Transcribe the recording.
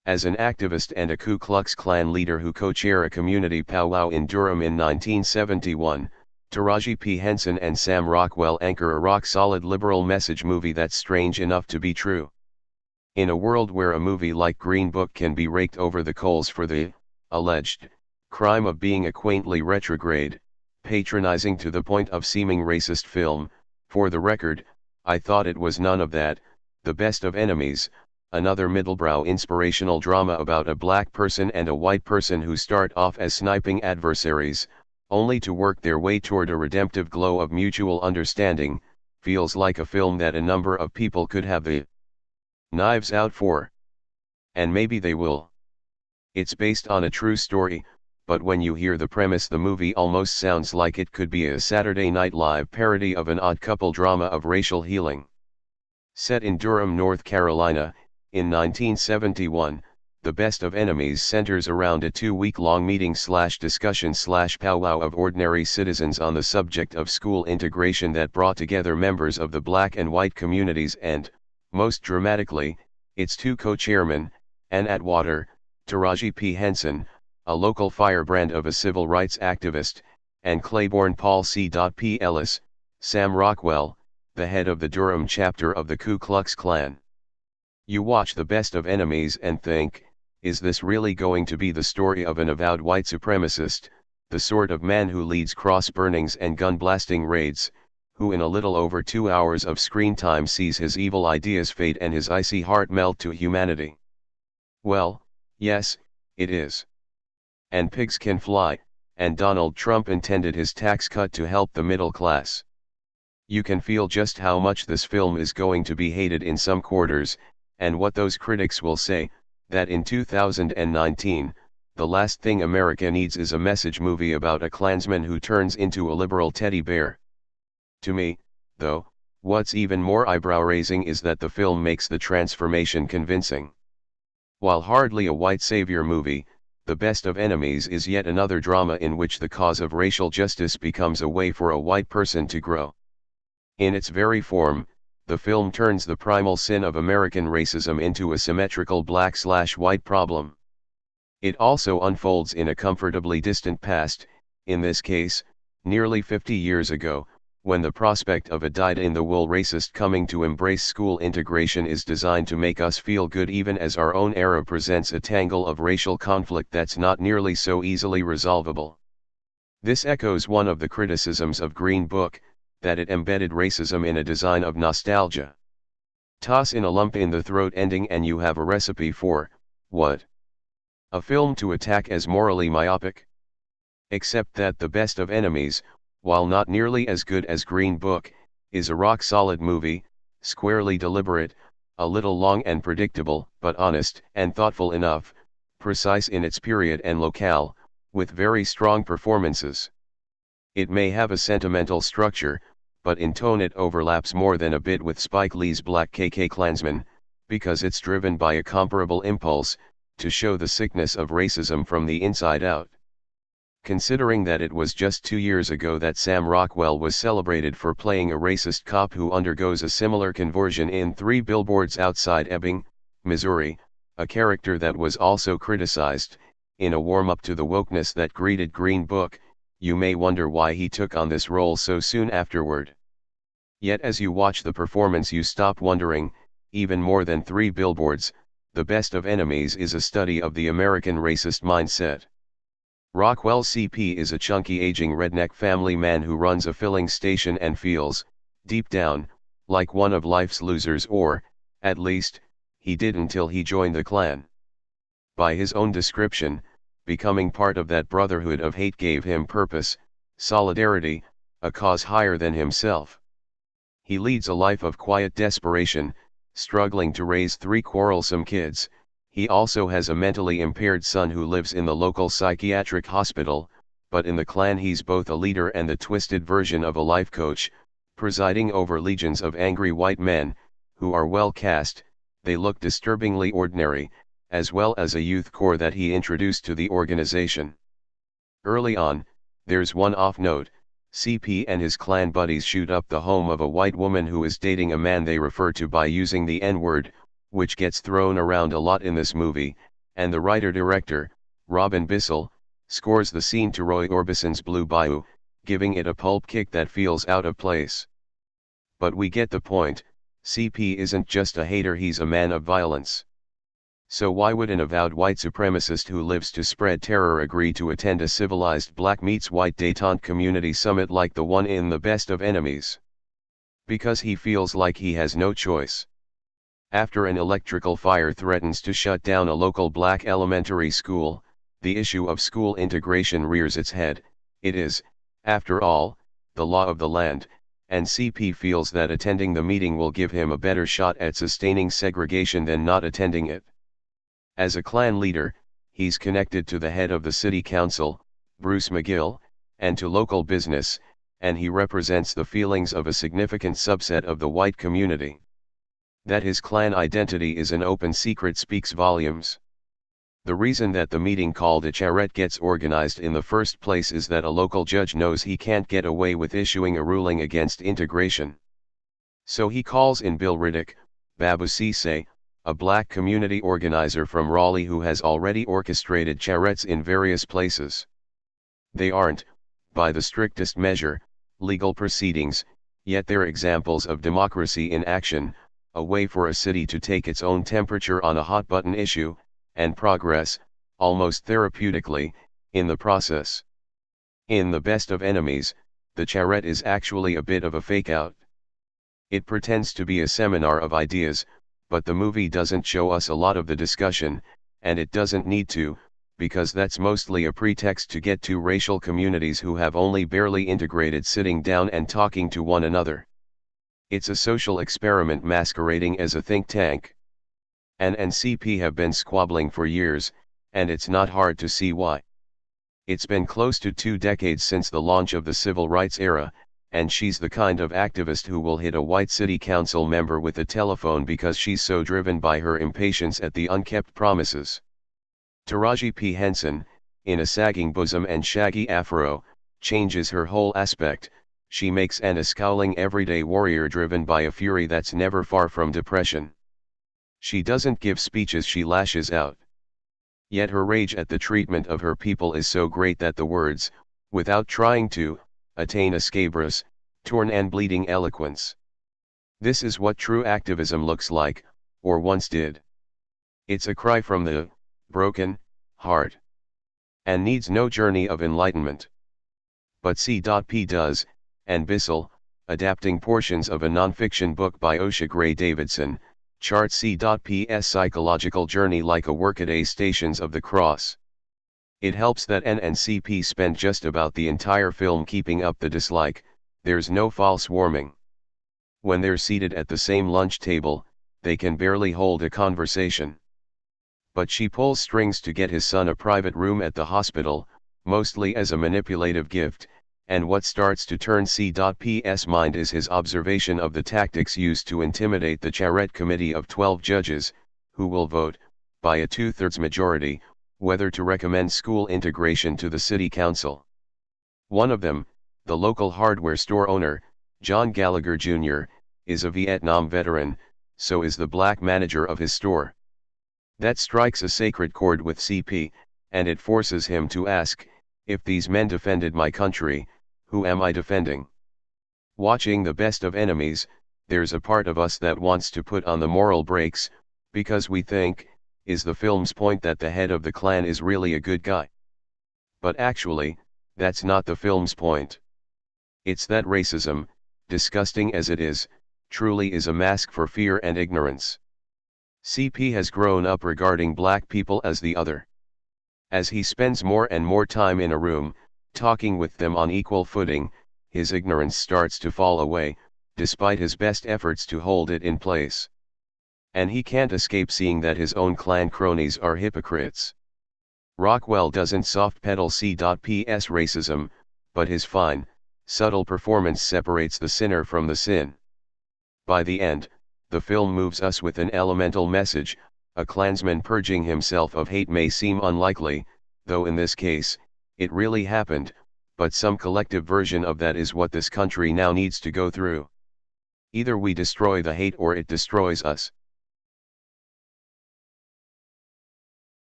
As an activist and a Ku Klux Klan leader who co-chair a community powwow in Durham in 1971, Taraji P. Henson and Sam Rockwell anchor a rock-solid liberal message movie that's strange enough to be true. In a world where a movie like Green Book can be raked over the coals for the alleged crime of being a quaintly retrograde, patronizing to the point of seeming racist film, for the record, I thought it was none of that. The Best of Enemies, another middlebrow inspirational drama about a black person and a white person who start off as sniping adversaries, only to work their way toward a redemptive glow of mutual understanding, feels like a film that a number of people could have the knives out for. And maybe they will. It's based on a true story, but when you hear the premise, the movie almost sounds like it could be a Saturday Night Live parody of an Odd Couple drama of racial healing. Set in Durham, North Carolina, in 1971, The Best of Enemies centers around a 2-week-long meeting/discussion/powwow of ordinary citizens on the subject of school integration that brought together members of the black and white communities and, most dramatically, its two co-chairmen, Ann Atwater, Taraji P. Henson, a local firebrand of a civil rights activist, and Claiborne Paul C. P. Ellis, Sam Rockwell, the head of the Durham chapter of the Ku Klux Klan. You watch The Best of Enemies and think, is this really going to be the story of an avowed white supremacist, the sort of man who leads cross burnings and gun blasting raids, who in a little over 2 hours of screen time sees his evil ideas fade and his icy heart melt to humanity? Well, yes, it is. And pigs can fly, and Donald Trump intended his tax cut to help the middle class. You can feel just how much this film is going to be hated in some quarters, and what those critics will say, that in 2019, the last thing America needs is a message movie about a Klansman who turns into a liberal teddy bear. To me, though, what's even more eyebrow-raising is that the film makes the transformation convincing. While hardly a white savior movie, The Best of Enemies is yet another drama in which the cause of racial justice becomes a way for a white person to grow. In its very form, the film turns the primal sin of American racism into a symmetrical black/white problem. It also unfolds in a comfortably distant past, in this case, nearly 50 years ago, when the prospect of a dyed-in-the-wool racist coming to embrace school integration is designed to make us feel good, even as our own era presents a tangle of racial conflict that's not nearly so easily resolvable. This echoes one of the criticisms of Green Book, that it embedded racism in a design of nostalgia. Toss in a lump in the throat ending and you have a recipe for, what? A film to attack as morally myopic? Except that The Best of Enemies, while not nearly as good as Green Book, is a rock-solid movie, squarely deliberate, a little long and predictable, but honest and thoughtful enough, precise in its period and locale, with very strong performances. It may have a sentimental structure, but in tone it overlaps more than a bit with Spike Lee's Black KK Klansman, because it's driven by a comparable impulse, to show the sickness of racism from the inside out. Considering that it was just 2 years ago that Sam Rockwell was celebrated for playing a racist cop who undergoes a similar conversion in 3 Billboards Outside Ebbing, Missouri, a character that was also criticized, in a warm-up to the wokeness that greeted Green Book, you may wonder why he took on this role so soon afterward. Yet as you watch the performance you stop wondering, even more than 3 Billboards, The Best of Enemies is a study of the American racist mindset. Rockwell CP is a chunky aging redneck family man who runs a filling station and feels, deep down, like one of life's losers, or, at least, he did until he joined the Klan. By his own description, becoming part of that brotherhood of hate gave him purpose, solidarity, a cause higher than himself. He leads a life of quiet desperation, struggling to raise 3 quarrelsome kids. He also has a mentally impaired son who lives in the local psychiatric hospital, but in the Klan he's both a leader and the twisted version of a life coach, presiding over legions of angry white men, who are well cast. They look disturbingly ordinary, as well as a youth corps that he introduced to the organization. Early on, there's one off note: CP and his Klan buddies shoot up the home of a white woman who is dating a man they refer to by using the N-word, which gets thrown around a lot in this movie, and the writer-director, Robin Bissell, scores the scene to Roy Orbison's Blue Bayou, giving it a pulp kick that feels out of place. But we get the point, CP isn't just a hater, he's a man of violence. So why would an avowed white supremacist who lives to spread terror agree to attend a civilized black meets white détente community summit like the one in The Best of Enemies? Because he feels like he has no choice. After an electrical fire threatens to shut down a local black elementary school, the issue of school integration rears its head. It is, after all, the law of the land, and CP feels that attending the meeting will give him a better shot at sustaining segregation than not attending it. As a Klan leader, he's connected to the head of the city council, Bruce McGill, and to local business, and he represents the feelings of a significant subset of the white community. That his Klan identity is an open secret speaks volumes. The reason that the meeting called a charrette gets organized in the first place is that a local judge knows he can't get away with issuing a ruling against integration. So he calls in Bill Riddick, Babu Cisse, a black community organizer from Raleigh who has already orchestrated charrettes in various places. They aren't, by the strictest measure, legal proceedings, yet they're examples of democracy in action, a way for a city to take its own temperature on a hot-button issue, and progress, almost therapeutically, in the process. In The Best of Enemies, the charrette is actually a bit of a fake-out. It pretends to be a seminar of ideas, but the movie doesn't show us a lot of the discussion, and it doesn't need to, because that's mostly a pretext to get two racial communities who have only barely integrated sitting down and talking to one another. It's a social experiment masquerading as a think tank. Ann and CP have been squabbling for years, and it's not hard to see why. It's been close to 2 decades since the launch of the civil rights era, and she's the kind of activist who will hit a white city council member with a telephone because she's so driven by her impatience at the unkept promises. Taraji P. Henson, in a sagging bosom and shaggy afro, changes her whole aspect. She makes Ann a scowling everyday warrior driven by a fury that's never far from depression. She doesn't give speeches, she lashes out. Yet her rage at the treatment of her people is so great that the words, without trying to, attain a scabrous, torn and bleeding eloquence. This is what true activism looks like, or once did. It's a cry from the broken heart, and needs no journey of enlightenment. But C.P. does, and Bissell, adapting portions of a non-fiction book by Osha Gray Davidson, charts C.P.'s psychological journey like a workaday Stations of the Cross. It helps that Ann and CP spend just about the entire film keeping up the dislike. There's no false warming. When they're seated at the same lunch table, they can barely hold a conversation. But she pulls strings to get his son a private room at the hospital, mostly as a manipulative gift, and what starts to turn C.P.'s mind is his observation of the tactics used to intimidate the Charrette Committee of 12 judges, who will vote, by a 2/3 majority, whether to recommend school integration to the city council. One of them, the local hardware store owner, John Gallagher Jr., is a Vietnam veteran, so is the black manager of his store. That strikes a sacred chord with CP, and it forces him to ask, if these men defended my country, who am I defending? Watching The Best of Enemies, there's a part of us that wants to put on the moral brakes, because we think, is the film's point that the head of the Klan is really a good guy? But actually, that's not the film's point. It's that racism, disgusting as it is, truly is a mask for fear and ignorance. CP has grown up regarding black people as the other. As he spends more and more time in a room, talking with them on equal footing, his ignorance starts to fall away, despite his best efforts to hold it in place. And he can't escape seeing that his own Klan cronies are hypocrites. Rockwell doesn't soft-pedal C.P.'s racism, but his fine, subtle performance separates the sinner from the sin. By the end, the film moves us with an elemental message. A Klansman purging himself of hate may seem unlikely, though in this case, it really happened, but some collective version of that is what this country now needs to go through. Either we destroy the hate or it destroys us.